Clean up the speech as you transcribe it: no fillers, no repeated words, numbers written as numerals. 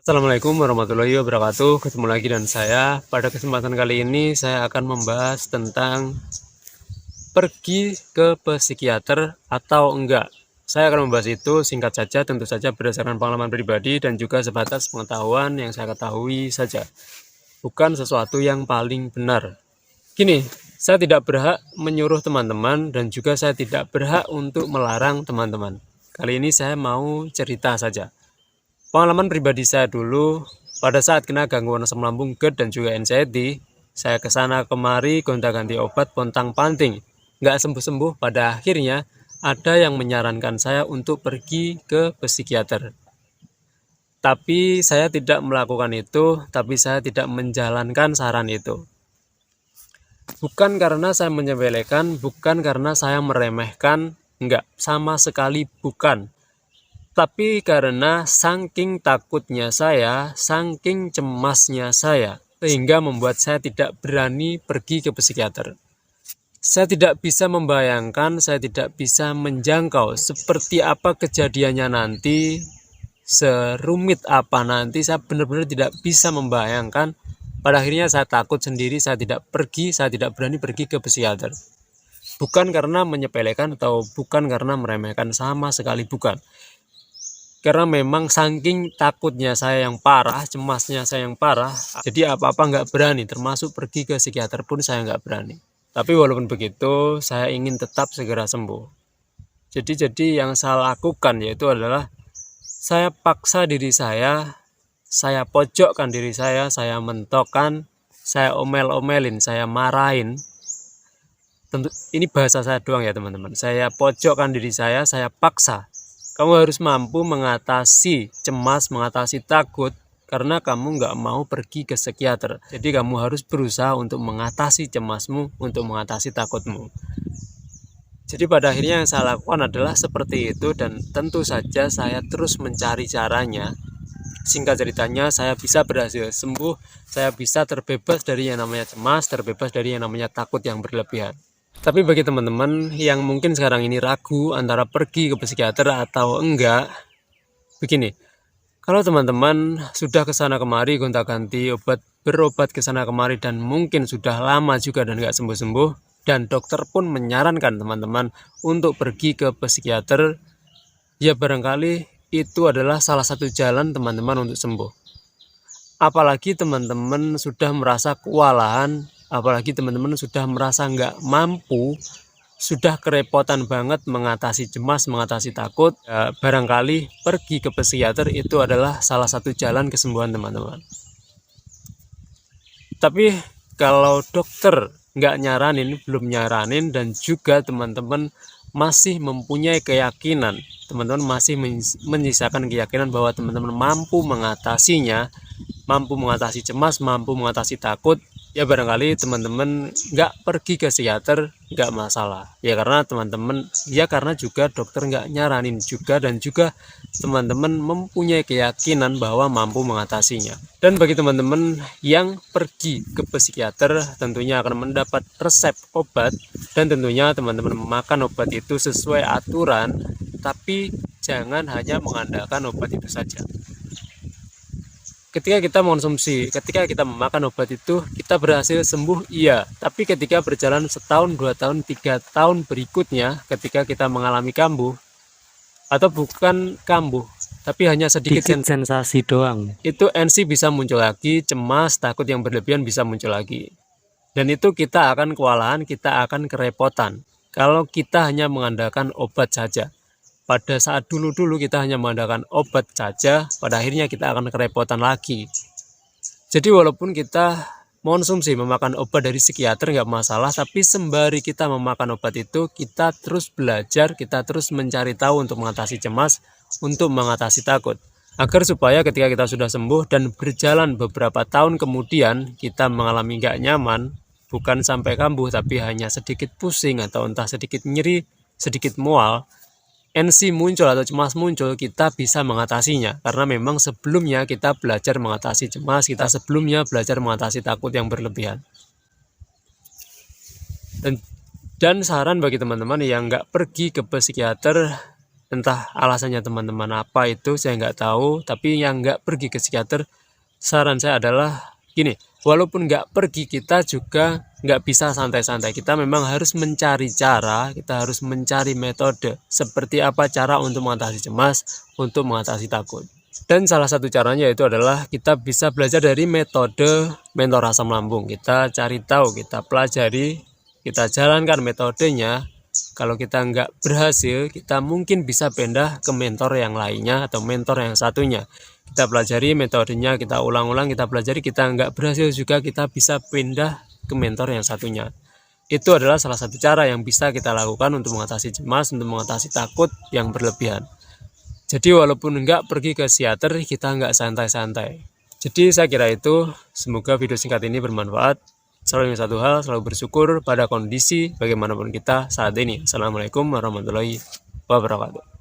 Assalamualaikum warahmatullahi wabarakatuh. Ketemu lagi dengan saya. Pada kesempatan kali ini saya akan membahas tentang pergi ke psikiater atau enggak. Saya akan membahas itu singkat saja, tentu saja berdasarkan pengalaman pribadi dan juga sebatas pengetahuan yang saya ketahui saja. Bukan sesuatu yang paling benar. Gini, saya tidak berhak menyuruh teman-teman dan juga saya tidak berhak untuk melarang teman-teman. Kali ini saya mau cerita saja. Pengalaman pribadi saya dulu, pada saat kena gangguan asam lambung, GERD dan juga anxiety, saya kesana kemari gonta-ganti obat pontang-panting, nggak sembuh-sembuh. Pada akhirnya ada yang menyarankan saya untuk pergi ke psikiater. Tapi saya tidak melakukan itu, tapi saya tidak menjalankan saran itu. Bukan karena saya menyepelekan, bukan karena saya meremehkan, enggak, sama sekali bukan. Tapi karena saking takutnya saya, saking cemasnya saya, sehingga membuat saya tidak berani pergi ke psikiater. Saya tidak bisa membayangkan, saya tidak bisa menjangkau seperti apa kejadiannya nanti, serumit apa nanti, saya benar-benar tidak bisa membayangkan. Pada akhirnya saya takut sendiri, saya tidak pergi, saya tidak berani pergi ke psikiater. Bukan karena menyepelekan atau bukan karena meremehkan, sama sekali bukan. Karena memang saking takutnya saya yang parah, cemasnya saya yang parah, jadi apa-apa nggak berani, termasuk pergi ke psikiater pun saya nggak berani. Tapi walaupun begitu, saya ingin tetap segera sembuh. Jadi yang saya lakukan yaitu adalah saya paksa diri saya pojokkan diri saya mentokkan, saya omel-omelin, saya marahin. Tentu ini bahasa saya doang ya teman-teman. Saya pojokkan diri saya paksa. Kamu harus mampu mengatasi cemas, mengatasi takut, karena kamu nggak mau pergi ke psikiater. Jadi kamu harus berusaha untuk mengatasi cemasmu, untuk mengatasi takutmu. Jadi pada akhirnya yang saya lakukan adalah seperti itu, dan tentu saja saya terus mencari caranya. Singkat ceritanya, saya bisa berhasil sembuh, saya bisa terbebas dari yang namanya cemas, terbebas dari yang namanya takut yang berlebihan. Tapi bagi teman-teman yang mungkin sekarang ini ragu antara pergi ke psikiater atau enggak, begini, kalau teman-teman sudah kesana kemari gonta-ganti berobat kesana kemari dan mungkin sudah lama juga dan enggak sembuh-sembuh, dan dokter pun menyarankan teman-teman untuk pergi ke psikiater, ya barangkali itu adalah salah satu jalan teman-teman untuk sembuh. Apalagi teman-teman sudah merasa kewalahan, apalagi teman-teman sudah merasa nggak mampu, sudah kerepotan banget mengatasi cemas, mengatasi takut, ya, barangkali pergi ke psikiater itu adalah salah satu jalan kesembuhan teman-teman. Tapi kalau dokter nggak nyaranin, belum nyaranin, dan juga teman-teman masih mempunyai keyakinan, teman-teman masih menyisakan keyakinan bahwa teman-teman mampu mengatasinya, mampu mengatasi cemas, mampu mengatasi takut, ya barangkali teman-teman nggak pergi ke psikiater, nggak masalah. Ya karena teman-teman, ya karena juga dokter nggak nyaranin juga, dan juga teman-teman mempunyai keyakinan bahwa mampu mengatasinya. Dan bagi teman-teman yang pergi ke psikiater, tentunya akan mendapat resep obat, dan tentunya teman-teman memakan obat itu sesuai aturan, tapi jangan hanya mengandalkan obat itu saja. Ketika kita mengonsumsi, ketika kita memakan obat itu, kita berhasil sembuh, iya. Tapi ketika berjalan setahun, 2 tahun, 3 tahun berikutnya, ketika kita mengalami kambuh, atau bukan kambuh, tapi hanya sedikit sensasi doang, itu NC bisa muncul lagi, cemas, takut yang berlebihan bisa muncul lagi. Dan itu kita akan kewalahan, kita akan kerepotan, kalau kita hanya mengandalkan obat saja. Pada saat dulu-dulu kita hanya mengandalkan obat saja, pada akhirnya kita akan kerepotan lagi. Jadi walaupun kita mengonsumsi, memakan obat dari psikiater nggak masalah, tapi sembari kita memakan obat itu, kita terus belajar, kita terus mencari tahu untuk mengatasi cemas, untuk mengatasi takut. Agar supaya ketika kita sudah sembuh dan berjalan beberapa tahun kemudian, kita mengalami nggak nyaman, bukan sampai kambuh, tapi hanya sedikit pusing atau entah sedikit nyeri, sedikit mual, NC muncul atau cemas muncul, kita bisa mengatasinya. Karena memang sebelumnya kita belajar mengatasi cemas, kita sebelumnya belajar mengatasi takut yang berlebihan. Dan saran bagi teman-teman yang nggak pergi ke psikiater, Entah alasannya teman-teman apa itu saya nggak tahu, tapi yang nggak pergi ke psikiater, saran saya adalah gini, walaupun nggak pergi kita juga nggak bisa santai-santai. Kita memang harus mencari cara, kita harus mencari metode seperti apa cara untuk mengatasi cemas, untuk mengatasi takut. Dan salah satu caranya itu adalah kita bisa belajar dari metode mentor asam lambung. Kita cari tahu, kita pelajari, kita jalankan metodenya. Kalau kita nggak berhasil, kita mungkin bisa pindah ke mentor yang lainnya atau mentor yang satunya. Kita pelajari metodenya, kita ulang-ulang, kita pelajari, kita nggak berhasil juga, kita bisa pindah ke mentor yang satunya. Itu adalah salah satu cara yang bisa kita lakukan untuk mengatasi cemas, untuk mengatasi takut yang berlebihan. Jadi walaupun nggak pergi ke psikiater, kita nggak santai-santai. Jadi saya kira itu, semoga video singkat ini bermanfaat. Selalu ingat satu hal, selalu bersyukur pada kondisi bagaimanapun kita saat ini. Assalamualaikum warahmatullahi wabarakatuh.